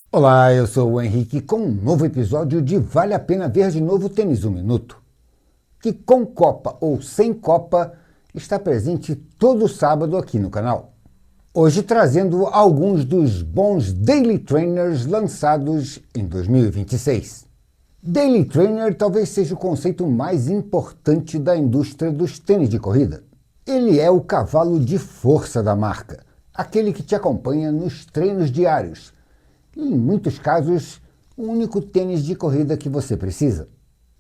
Olá, eu sou o Henrique com um novo episódio de Vale a Pena Ver de Novo Tênis 1 Minuto, que com Copa ou sem Copa está presente todo sábado aqui no canal. Hoje trazendo alguns dos bons Daily Trainers lançados em 2026. Daily Trainer talvez seja o conceito mais importante da indústria dos tênis de corrida. Ele é o cavalo de força da marca, aquele que te acompanha nos treinos diários, e, em muitos casos, o único tênis de corrida que você precisa.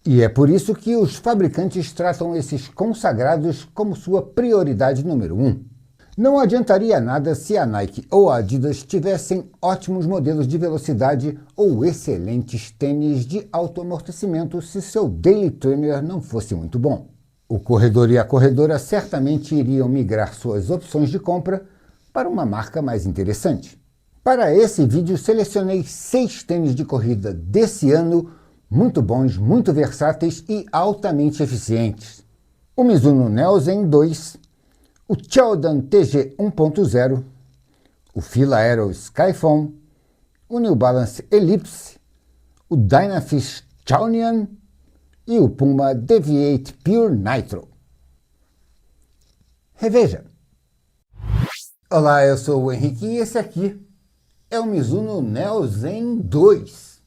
E é por isso que os fabricantes tratam esses consagrados como sua prioridade número 1. Não adiantaria nada se a Nike ou a Adidas tivessem ótimos modelos de velocidade ou excelentes tênis de alto amortecimento se seu Daily Trainer não fosse muito bom. O corredor e a corredora certamente iriam migrar suas opções de compra para uma marca mais interessante. Para esse vídeo, selecionei 6 tênis de corrida desse ano, muito bons, muito versáteis e altamente eficientes. O Mizuno Neo Zen 2, o Cheldan TG 1.0, o Fila Aero Skyphone, o New Balance Ellipse, o Dynafish Chaonian e o Puma Deviate Pure Nitro. Reveja! Olá, eu sou o Henrique e esse aqui é o Mizuno Neo Zen 2.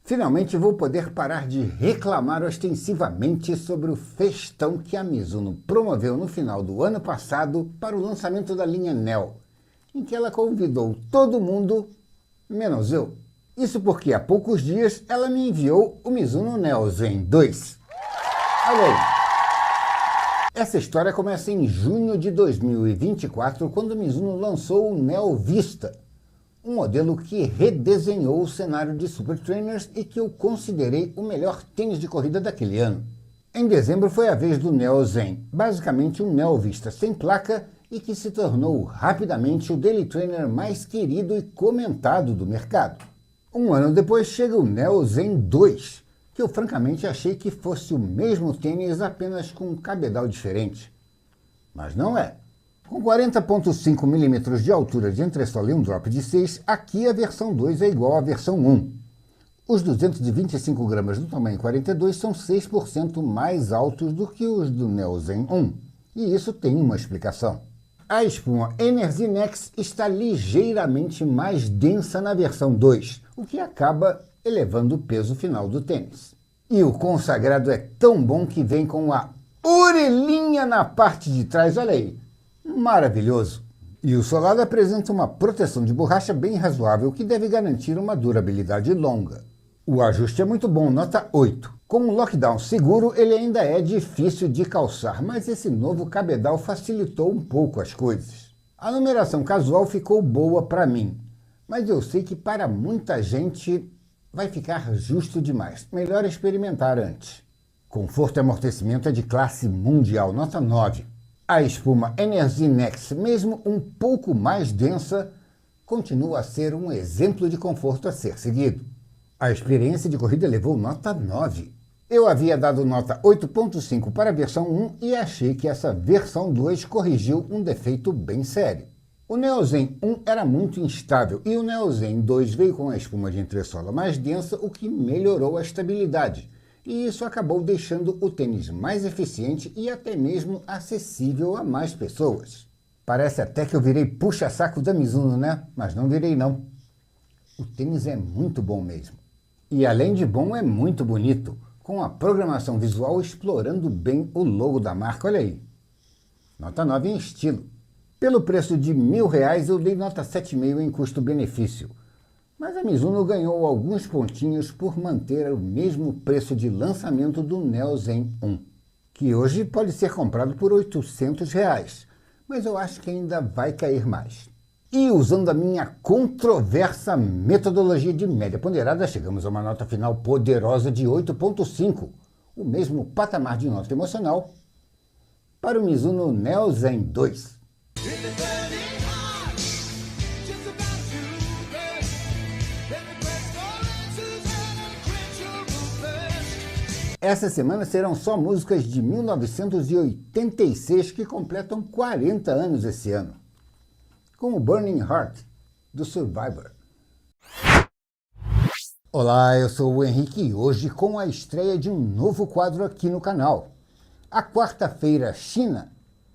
Finalmente vou poder parar de reclamar ostensivamente sobre o festão que a Mizuno promoveu no final do ano passado para o lançamento da linha Neo, em que ela convidou todo mundo, menos eu. Isso porque há poucos dias ela me enviou o Mizuno Neo Zen 2. Olha aí. Essa história começa em junho de 2024, quando o Mizuno lançou o Neo Vista, um modelo que redesenhou o cenário de super trainers e que eu considerei o melhor tênis de corrida daquele ano. Em dezembro foi a vez do Neo Zen, basicamente um Neo Vista sem placa e que se tornou rapidamente o daily trainer mais querido e comentado do mercado. Um ano depois chega o Neo Zen 2, que eu francamente achei que fosse o mesmo tênis apenas com um cabedal diferente. Mas não é. Com 40,5 mm de altura de entressola e um drop de 6, aqui a versão 2 é igual à versão 1. Os 225 gramas do tamanho 42 são 6% mais altos do que os do Neo Zen 1, e isso tem uma explicação. A espuma Energy Nex está ligeiramente mais densa na versão 2, o que acaba elevando o peso final do tênis. E o consagrado é tão bom que vem com a orelhinha na parte de trás, olha aí. Maravilhoso! E o solado apresenta uma proteção de borracha bem razoável que deve garantir uma durabilidade longa. O ajuste é muito bom, nota 8. Com um lockdown seguro, ele ainda é difícil de calçar, mas esse novo cabedal facilitou um pouco as coisas. A numeração casual ficou boa para mim, mas eu sei que para muita gente vai ficar justo demais. Melhor experimentar antes. Conforto e amortecimento é de classe mundial, nota 9. A espuma Energy Nex, mesmo um pouco mais densa, continua a ser um exemplo de conforto a ser seguido. A experiência de corrida levou nota 9. Eu havia dado nota 8.5 para a versão 1 e achei que essa versão 2 corrigiu um defeito bem sério. O Neo Zen 1 era muito instável e o Neo Zen 2 veio com a espuma de entressola mais densa, o que melhorou a estabilidade. E isso acabou deixando o tênis mais eficiente e até mesmo acessível a mais pessoas. Parece até que eu virei puxa-saco da Mizuno, né? Mas não virei não. O tênis é muito bom mesmo. E além de bom, é muito bonito, com a programação visual explorando bem o logo da marca, olha aí. Nota 9 em estilo. Pelo preço de R$1.000 eu dei nota 7,5 em custo-benefício. Mas a Mizuno ganhou alguns pontinhos por manter o mesmo preço de lançamento do Neo Zen 1, que hoje pode ser comprado por R$800, mas eu acho que ainda vai cair mais. E usando a minha controversa metodologia de média ponderada, chegamos a uma nota final poderosa de 8,5, o mesmo patamar de nota emocional para o Mizuno Neo Zen 2. Essa semana serão só músicas de 1986 que completam 40 anos esse ano, como Burning Heart, do Survivor. Olá, eu sou o Henrique e hoje com a estreia de um novo quadro aqui no canal. A quarta-feira, China.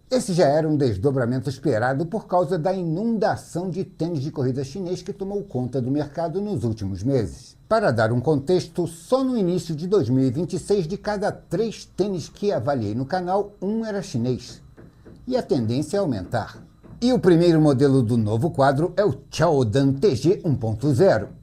Esse já era um desdobramento esperado por causa da inundação de tênis de corrida chinês que tomou conta do mercado nos últimos meses. Para dar um contexto, só no início de 2026, de cada 3 tênis que avaliei no canal, um era chinês. E a tendência é aumentar. E o primeiro modelo do novo quadro é o Chaodan TG 1.0.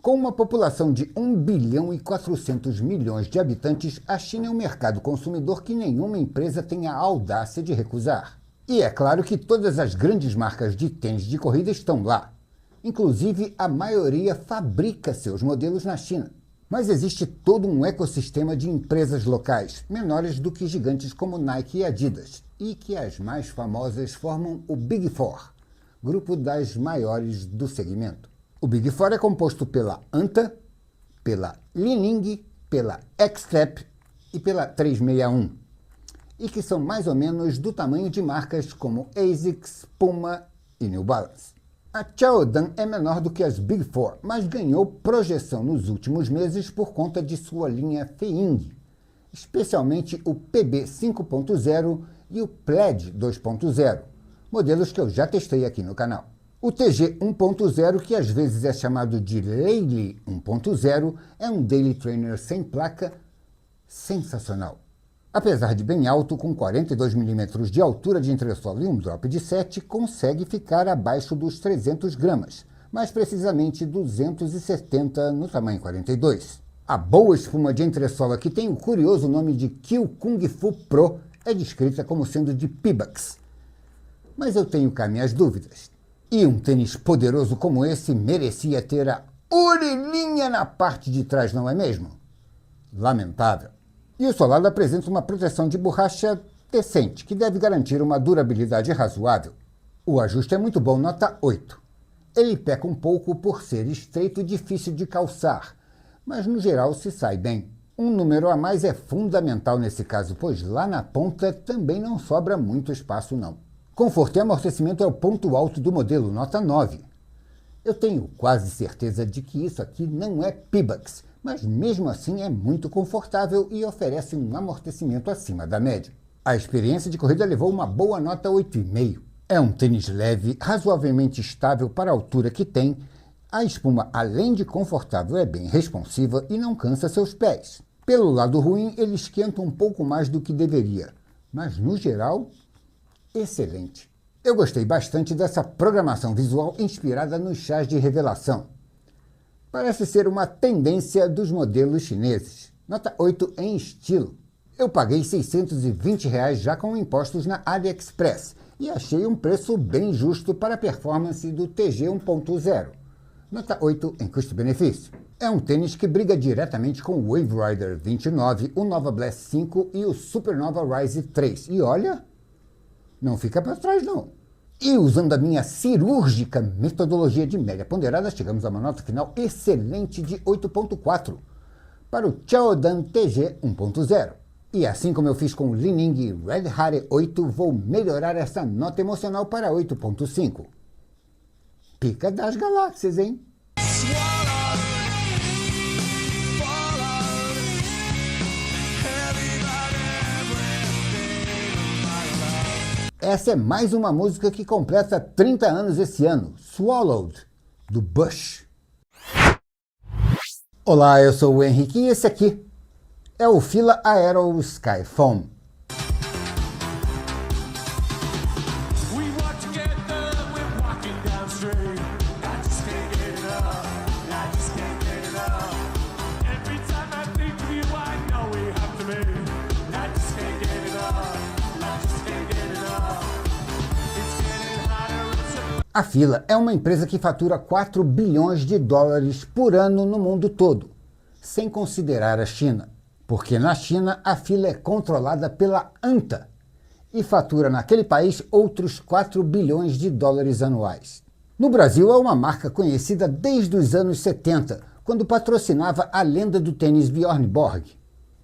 Com uma população de 1 bilhão e 400 milhões de habitantes, a China é um mercado consumidor que nenhuma empresa tem a audácia de recusar. E é claro que todas as grandes marcas de tênis de corrida estão lá. Inclusive, a maioria fabrica seus modelos na China. Mas existe todo um ecossistema de empresas locais, menores do que gigantes como Nike e Adidas, e que as mais famosas formam o Big Four, grupo das maiores do segmento. O Big Four é composto pela Anta, pela Li-Ning, pela X-Tap e pela 361, e que são mais ou menos do tamanho de marcas como ASICS, Puma e New Balance. A Chaodan é menor do que as Big Four, mas ganhou projeção nos últimos meses por conta de sua linha Feiying, especialmente o PB 5.0 e o Plaid 2.0, modelos que eu já testei aqui no canal. O TG 1.0, que às vezes é chamado de Leili 1.0, é um daily trainer sem placa sensacional. Apesar de bem alto, com 42 mm de altura de entressola e um drop de 7, consegue ficar abaixo dos 300 gramas, mais precisamente 270 no tamanho 42. A boa espuma de entressola, que tem o curioso nome de Q Kung Fu Pro, é descrita como sendo de Pebax. Mas eu tenho cá minhas dúvidas. E um tênis poderoso como esse merecia ter a orelhinha na parte de trás, não é mesmo? Lamentável. E o solado apresenta uma proteção de borracha decente, que deve garantir uma durabilidade razoável. O ajuste é muito bom, nota 8. Ele peca um pouco por ser estreito e difícil de calçar, mas no geral se sai bem. Um número a mais é fundamental nesse caso, pois lá na ponta também não sobra muito espaço não. Conforto e amortecimento é o ponto alto do modelo, nota 9. Eu tenho quase certeza de que isso aqui não é Pebax, mas mesmo assim é muito confortável e oferece um amortecimento acima da média. A experiência de corrida levou uma boa nota 8,5. É um tênis leve, razoavelmente estável para a altura que tem. A espuma, além de confortável, é bem responsiva e não cansa seus pés. Pelo lado ruim, ele esquenta um pouco mais do que deveria, mas no geral, excelente. Eu gostei bastante dessa programação visual inspirada nos chás de revelação. Parece ser uma tendência dos modelos chineses. Nota 8 em estilo. Eu paguei R$ 620 já com impostos na AliExpress e achei um preço bem justo para a performance do TG 1.0. Nota 8 em custo-benefício. É um tênis que briga diretamente com o Wave Rider 29, o Nova Blast 5 e o Supernova Rise 3. E olha, não fica para trás, não. E usando a minha cirúrgica metodologia de média ponderada, chegamos a uma nota final excelente de 8.4 para o Chaodan TG 1.0. E assim como eu fiz com o Li-Ning Red Hare 8, vou melhorar essa nota emocional para 8.5. Pica das galáxias, hein? Essa é mais uma música que completa 30 anos esse ano, Swallowed, do Bush. Olá, eu sou o Henrique e esse aqui é o Fila Aero Skyfoam. A Fila é uma empresa que fatura 4 bilhões de dólares por ano no mundo todo, sem considerar a China, porque na China a Fila é controlada pela ANTA e fatura naquele país outros 4 bilhões de dólares anuais. No Brasil é uma marca conhecida desde os anos 70, quando patrocinava a lenda do tênis Bjorn Borg.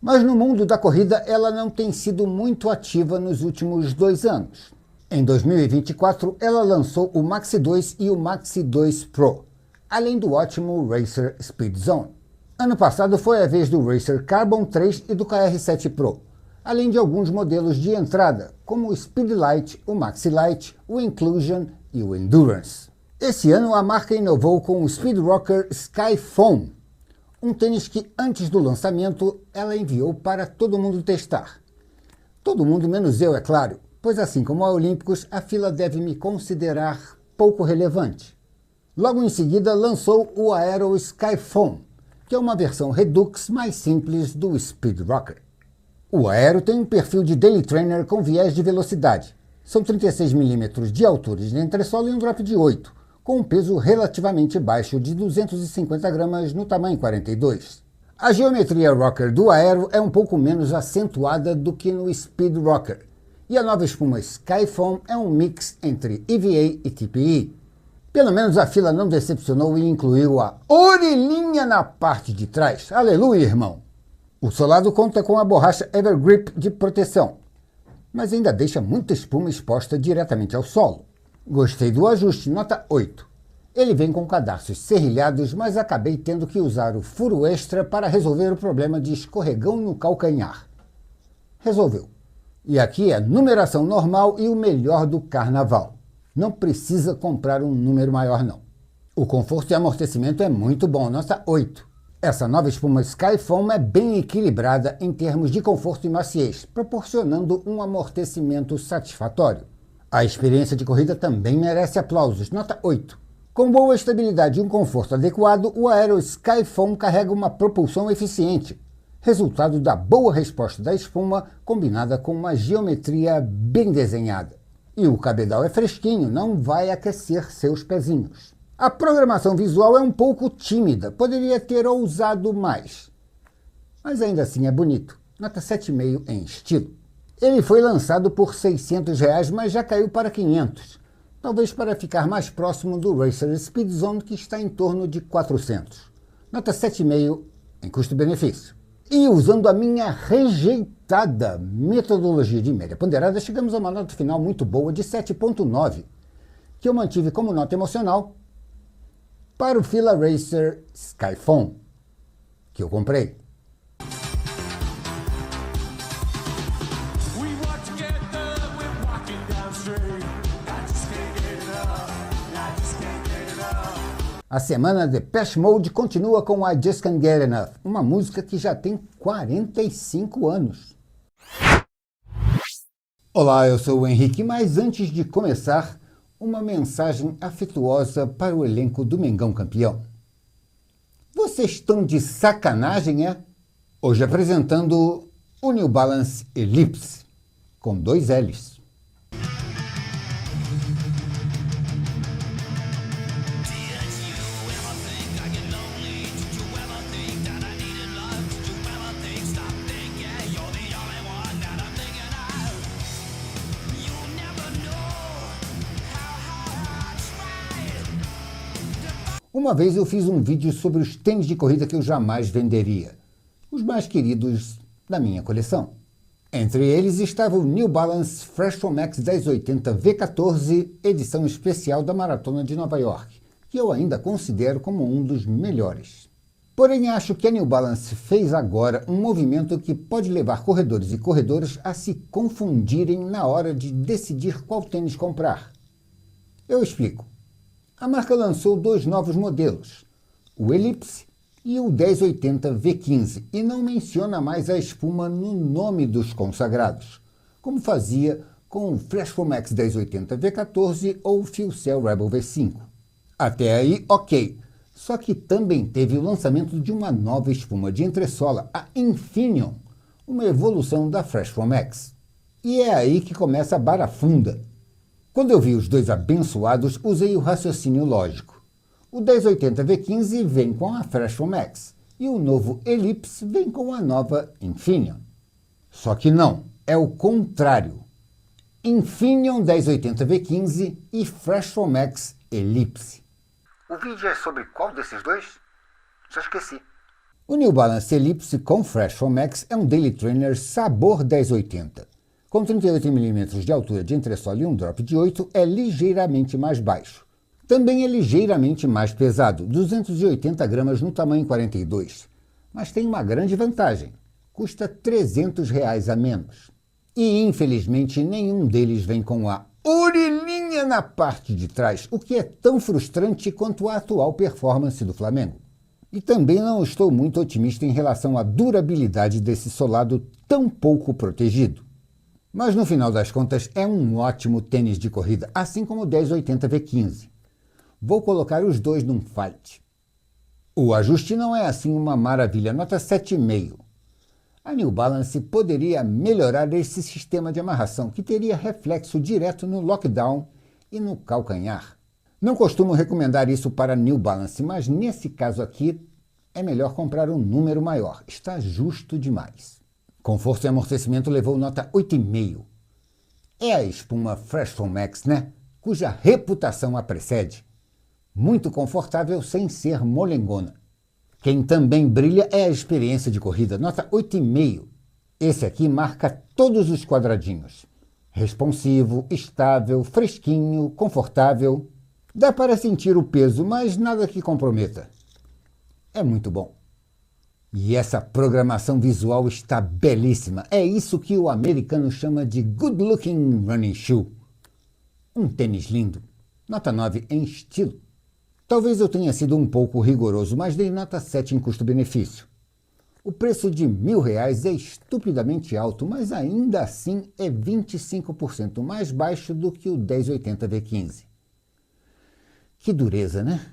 Mas no mundo da corrida ela não tem sido muito ativa nos últimos 2 anos. Em 2024, ela lançou o Maxi 2 e o Maxi 2 Pro, além do ótimo Racer Speed Zone. Ano passado foi a vez do Racer Carbon 3 e do KR7 Pro, além de alguns modelos de entrada, como o Speed Light, o Maxi Light, o Inclusion e o Endurance. Esse ano a marca inovou com o Speed Rocker Sky Foam, um tênis que antes do lançamento ela enviou para todo mundo testar. Todo mundo menos eu, é claro, pois assim como a Olímpicos, a Fila deve me considerar pouco relevante. Logo em seguida lançou o Aero Sky Foam, que é uma versão Redux mais simples do Speed Rocker. O Aero tem um perfil de daily trainer com viés de velocidade. São 36 mm de altura de entressola e um drop de 8, com um peso relativamente baixo de 250 gramas no tamanho 42. A geometria rocker do Aero é um pouco menos acentuada do que no Speed Rocker, e a nova espuma Sky Foam é um mix entre EVA e TPE. Pelo menos a Fila não decepcionou e incluiu a orelhinha na parte de trás. Aleluia, irmão! O solado conta com a borracha Evergrip de proteção, mas ainda deixa muita espuma exposta diretamente ao solo. Gostei do ajuste, nota 8. Ele vem com cadarços serrilhados, mas acabei tendo que usar o furo extra para resolver o problema de escorregão no calcanhar. Resolveu. E aqui é numeração normal e o melhor do carnaval. Não precisa comprar um número maior não. O conforto e amortecimento é muito bom, nota 8. Essa nova espuma Sky Foam é bem equilibrada em termos de conforto e maciez, proporcionando um amortecimento satisfatório. A experiência de corrida também merece aplausos, nota 8. Com boa estabilidade e um conforto adequado, o Aero Sky Foam carrega uma propulsão eficiente, resultado da boa resposta da espuma combinada com uma geometria bem desenhada. E o cabedal é fresquinho, não vai aquecer seus pezinhos. A programação visual é um pouco tímida, poderia ter ousado mais. Mas ainda assim é bonito, nota 7,5 em estilo. Ele foi lançado por R$ 600, mas já caiu para 500, talvez para ficar mais próximo do Racer Speed Zone, que está em torno de 400. Nota 7,5 em custo-benefício. E usando a minha rejeitada metodologia de média ponderada, chegamos a uma nota final muito boa de 7,9, que eu mantive como nota emocional para o Fila Racer Sky Foam, que eu comprei. A semana Depeche Mode continua com I Just Can't Get Enough, uma música que já tem 45 anos. Olá, eu sou o Henrique, mas antes de começar, uma mensagem afetuosa para o elenco do Mengão Campeão. Vocês estão de sacanagem, é? Hoje apresentando o New Balance Ellipse, com 2 L's. Uma vez eu fiz um vídeo sobre os tênis de corrida que eu jamais venderia, os mais queridos da minha coleção. Entre eles estava o New Balance Freshform X 1080 V14, edição especial da Maratona de Nova York, que eu ainda considero como um dos melhores. Porém, acho que a New Balance fez agora um movimento que pode levar corredores e corredoras a se confundirem na hora de decidir qual tênis comprar. Eu explico. A marca lançou 2 novos modelos, o Ellipse e o 1080 V15, e não menciona mais a espuma no nome dos consagrados, como fazia com o Freshform X 1080 V14 ou o FuelCell Rebel V5. Até aí, ok, só que também teve o lançamento de uma nova espuma de entressola, a Infineon, uma evolução da Freshform X. E é aí que começa a barafunda. Quando eu vi os dois abençoados, usei o raciocínio lógico. O 1080 V15 vem com a Freshful Max e o novo Ellipse vem com a nova Infineon. Só que não, é o contrário. Infineon 1080 V15 e Freshful Max Ellipse. O vídeo é sobre qual desses dois? Já esqueci. O New Balance Ellipse com Freshful Max é um Daily Trainer sabor 1080. Com 38 mm de altura de entressola e um drop de 8, é ligeiramente mais baixo. Também é ligeiramente mais pesado, 280 gramas no tamanho 42. Mas tem uma grande vantagem. Custa R$300 a menos. E, infelizmente, nenhum deles vem com a orelhinha na parte de trás, o que é tão frustrante quanto a atual performance do Flamengo. E também não estou muito otimista em relação à durabilidade desse solado tão pouco protegido. Mas, no final das contas, é um ótimo tênis de corrida, assim como o 1080 V15. Vou colocar os dois num fight. O ajuste não é assim uma maravilha, nota 7,5. A New Balance poderia melhorar esse sistema de amarração, que teria reflexo direto no lockdown e no calcanhar. Não costumo recomendar isso para a New Balance, mas nesse caso aqui é melhor comprar um número maior. Está justo demais. Conforto e amortecimento levou nota 8,5. É a espuma Freshful Max, né? Cuja reputação a precede. Muito confortável sem ser molengona. Quem também brilha é a experiência de corrida, nota 8,5. Esse aqui marca todos os quadradinhos. Responsivo, estável, fresquinho, confortável. Dá para sentir o peso, mas nada que comprometa. É muito bom. E essa programação visual está belíssima. É isso que o americano chama de good looking running shoe. Um tênis lindo. Nota 9 em estilo. Talvez eu tenha sido um pouco rigoroso, mas dei nota 7 em custo-benefício. O preço de R$1.000 é estupidamente alto, mas ainda assim é 25% mais baixo do que o 1080 V15. Que dureza, né?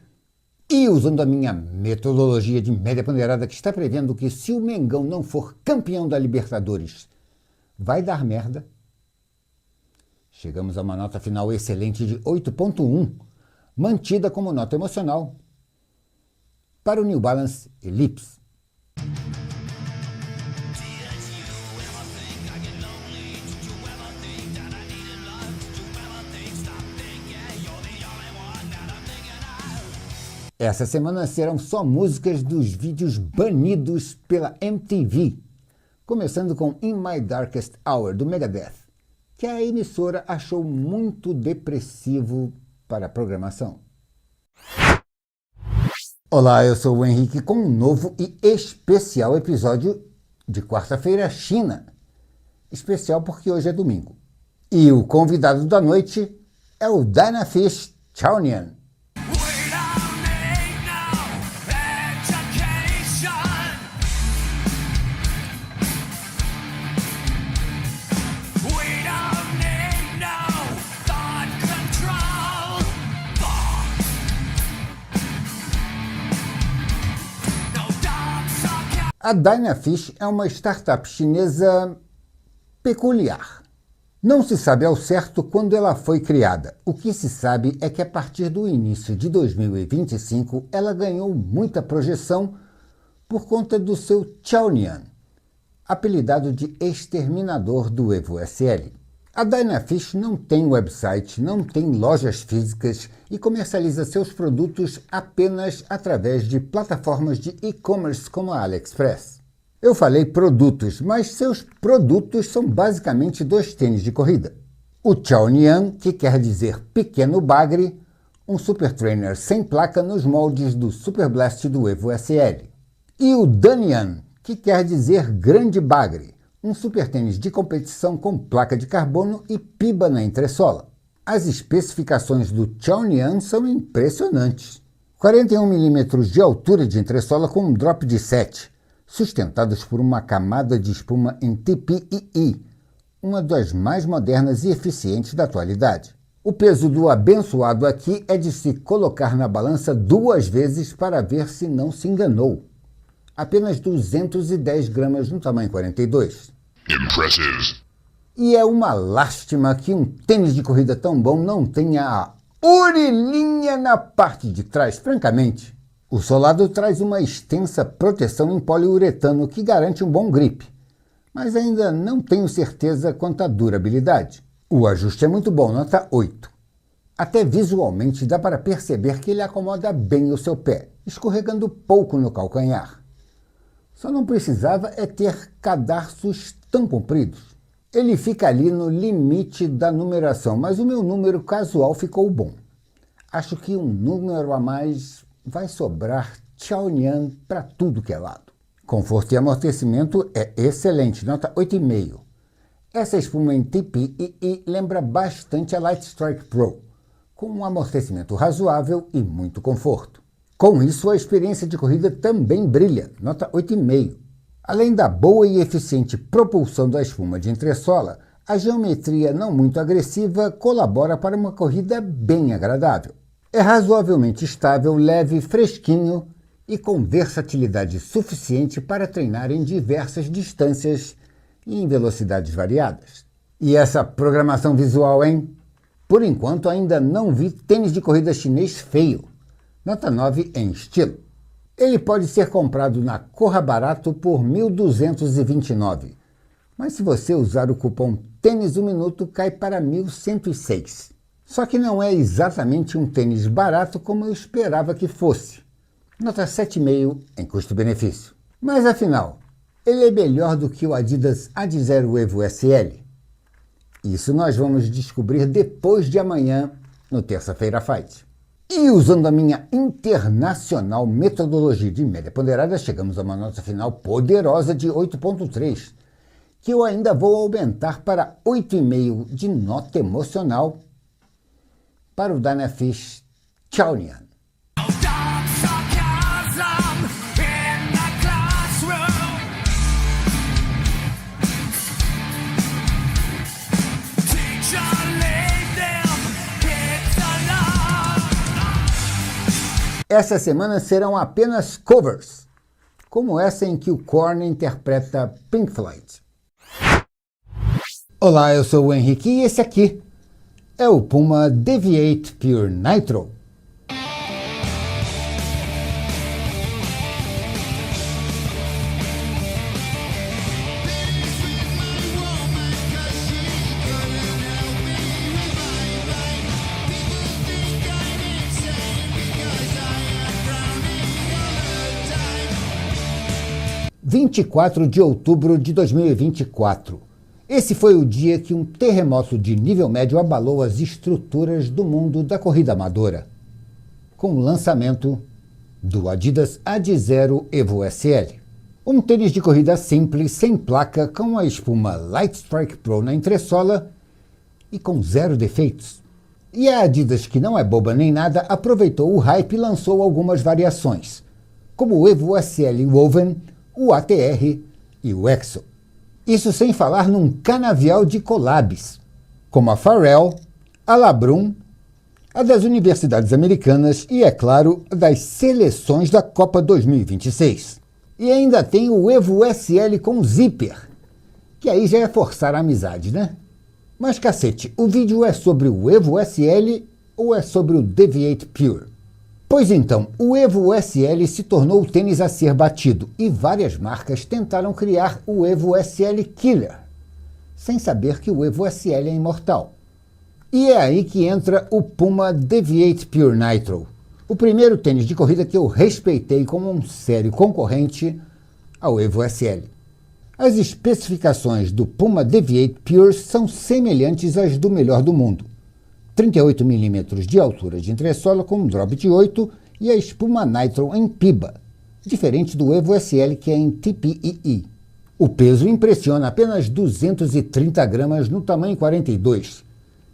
E usando a minha metodologia de média ponderada, que está prevendo que se o Mengão não for campeão da Libertadores, vai dar merda, chegamos a uma nota final excelente de 8,1, mantida como nota emocional para o New Balance Ellipse. Essa semana serão só músicas dos vídeos banidos pela MTV, começando com In My Darkest Hour, do Megadeth, que a emissora achou muito depressivo para a programação. Olá, eu sou o Henrique com um novo e especial episódio de quarta-feira, China. Especial porque hoje é domingo. E o convidado da noite é o Dynafish Chaonian. A Dynafish é uma startup chinesa peculiar. Não se sabe ao certo quando ela foi criada. O que se sabe é que a partir do início de 2025 ela ganhou muita projeção por conta do seu Chaonian, apelidado de exterminador do Evo SL. A Dynafish não tem website, não tem lojas físicas e comercializa seus produtos apenas através de plataformas de e-commerce como a AliExpress. Eu falei produtos, mas seus produtos são basicamente dois tênis de corrida. O Chaonian, que quer dizer pequeno bagre, um super trainer sem placa nos moldes do Super Blast do Evo SL. E o Dunian, que quer dizer grande bagre, um super tênis de competição com placa de carbono e piba na entressola. As especificações do Chaonian são impressionantes. 41 mm de altura de entressola com um drop de 7, sustentados por uma camada de espuma em TPEE, uma das mais modernas e eficientes da atualidade. O peso do abençoado aqui é de se colocar na balança 2 vezes para ver se não se enganou. Apenas 210 gramas no tamanho 42. Impressive. E é uma lástima que um tênis de corrida tão bom não tenha a orelhinha na parte de trás, francamente. O solado traz uma extensa proteção em poliuretano que garante um bom grip, mas ainda não tenho certeza quanto à durabilidade. O ajuste é muito bom, nota 8. Até visualmente dá para perceber que ele acomoda bem o seu pé, escorregando pouco no calcanhar. Só não precisava ter cadarços tão compridos. Ele fica ali no limite da numeração, mas o meu número casual ficou bom. Acho que um número a mais vai sobrar Chaonian para tudo que é lado. Conforto e amortecimento é excelente, nota 8,5. Essa espuma em TPE lembra bastante a Light Strike Pro, com um amortecimento razoável e muito conforto. Com isso, a experiência de corrida também brilha, nota 8,5. Além da boa e eficiente propulsão da espuma de entressola, a geometria não muito agressiva colabora para uma corrida bem agradável. É razoavelmente estável, leve, fresquinho e com versatilidade suficiente para treinar em diversas distâncias e em velocidades variadas. E essa programação visual, hein? Por enquanto ainda não vi tênis de corrida chinês feio. Nota 9 em estilo. Ele pode ser comprado na Corra Barato por R$ 1.229, mas se você usar o cupom Tênis 1 Minuto cai para R$ 1.106. Só que não é exatamente um tênis barato como eu esperava que fosse. Nota 7,5 em custo-benefício. Mas afinal, ele é melhor do que o Adidas Adizero Evo SL? Isso nós vamos descobrir depois de amanhã, no Terça-feira Fight. E usando a minha internacional metodologia de média ponderada, chegamos a uma nota final poderosa de 8,3, que eu ainda vou aumentar para 8,5 de nota emocional para o Dynafish Chaonian. Essa semana serão apenas covers, como essa em que o Korn interpreta Pink Floyd. Olá, eu sou o Henrique e esse aqui é o Puma Deviate Pure Nitro. – 24 de outubro de 2024. Esse foi o dia que um terremoto de nível médio abalou as estruturas do mundo da corrida amadora, com o lançamento do Adidas Adizero Evo SL. Um tênis de corrida simples, sem placa, com a espuma Light Strike Pro na entressola e com zero defeitos. E a Adidas, que não é boba nem nada, aproveitou o hype e lançou algumas variações, como o Evo SL Woven, o ATR e o EXO. Isso sem falar num canavial de collabs, como a Pharrell, a Labrum, a das universidades americanas e, é claro, das seleções da Copa 2026. E ainda tem o Evo SL com zíper, que aí já é forçar a amizade, né? Mas cacete, o vídeo é sobre o Evo SL ou é sobre o Deviate Pure? Pois então, o Evo SL se tornou o tênis a ser batido e várias marcas tentaram criar o Evo SL Killer, sem saber que o Evo SL é imortal. E é aí que entra o Puma Deviate Pure Nitro, o primeiro tênis de corrida que eu respeitei como um sério concorrente ao Evo SL. As especificações do Puma Deviate Pure são semelhantes às do melhor do mundo. 38 mm de altura de entressola com um drop de 8 e a espuma Nitro em Piba, diferente do Evo SL que é em TPE. O peso impressiona, apenas 230 gramas no tamanho 42.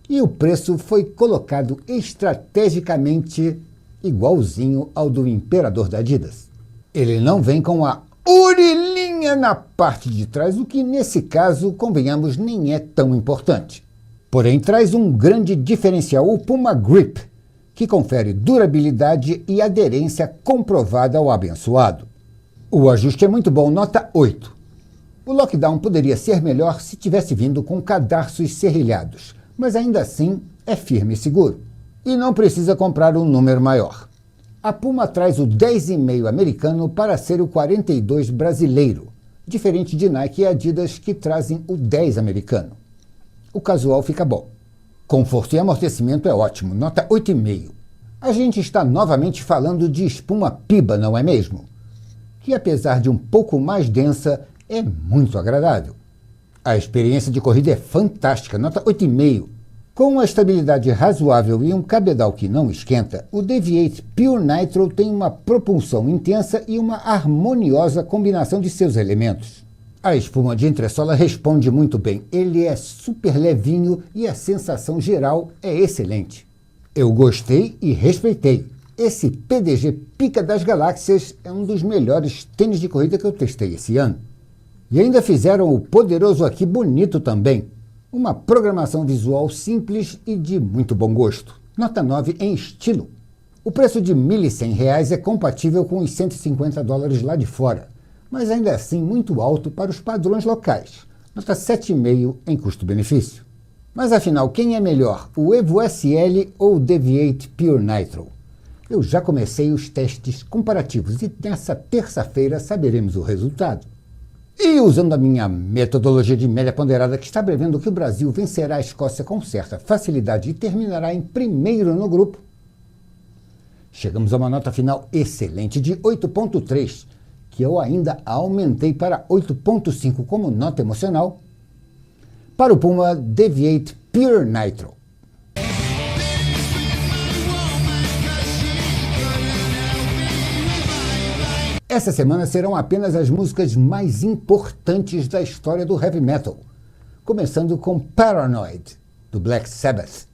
E o preço foi colocado estrategicamente igualzinho ao do Imperador da Adidas. Ele não vem com a orelhinha na parte de trás, o que nesse caso, convenhamos, nem é tão importante. Porém, traz um grande diferencial, o Puma Grip, que confere durabilidade e aderência comprovada ao abençoado. O ajuste é muito bom, nota 8. O lockdown poderia ser melhor se tivesse vindo com cadarços serrilhados, mas ainda assim é firme e seguro. E não precisa comprar um número maior. A Puma traz o 10,5 americano para ser o 42 brasileiro, diferente de Nike e Adidas que trazem o 10 americano. O casual fica bom. Conforto e amortecimento é ótimo, nota 8,5. A gente está novamente falando de espuma Piba, não é mesmo? Que apesar de um pouco mais densa, é muito agradável. A experiência de corrida é fantástica, nota 8,5. Com uma estabilidade razoável e um cabedal que não esquenta, o Deviate Pure Nitro tem uma propulsão intensa e uma harmoniosa combinação de seus elementos. A espuma de entressola responde muito bem, ele é super levinho e a sensação geral é excelente. Eu gostei e respeitei. Esse PDG Pica das Galáxias é um dos melhores tênis de corrida que eu testei esse ano. E ainda fizeram o poderoso aqui bonito também. Uma programação visual simples e de muito bom gosto. Nota 9 em estilo. O preço de R$ 1.100 é compatível com os $150 lá de fora, mas ainda assim muito alto para os padrões locais. Nota 7,5 em custo-benefício. Mas afinal, quem é melhor, o Evo SL ou o Deviate Pure Nitro? Eu já comecei os testes comparativos e nessa terça-feira saberemos o resultado. E usando a minha metodologia de média ponderada que está prevendo que o Brasil vencerá a Escócia com certa facilidade e terminará em primeiro no grupo, chegamos a uma nota final excelente de 8,3, que eu ainda aumentei para 8,5 como nota emocional, para o Puma Deviate Pure Nitro. Essa semana serão apenas as músicas mais importantes da história do heavy metal, começando com Paranoid, do Black Sabbath.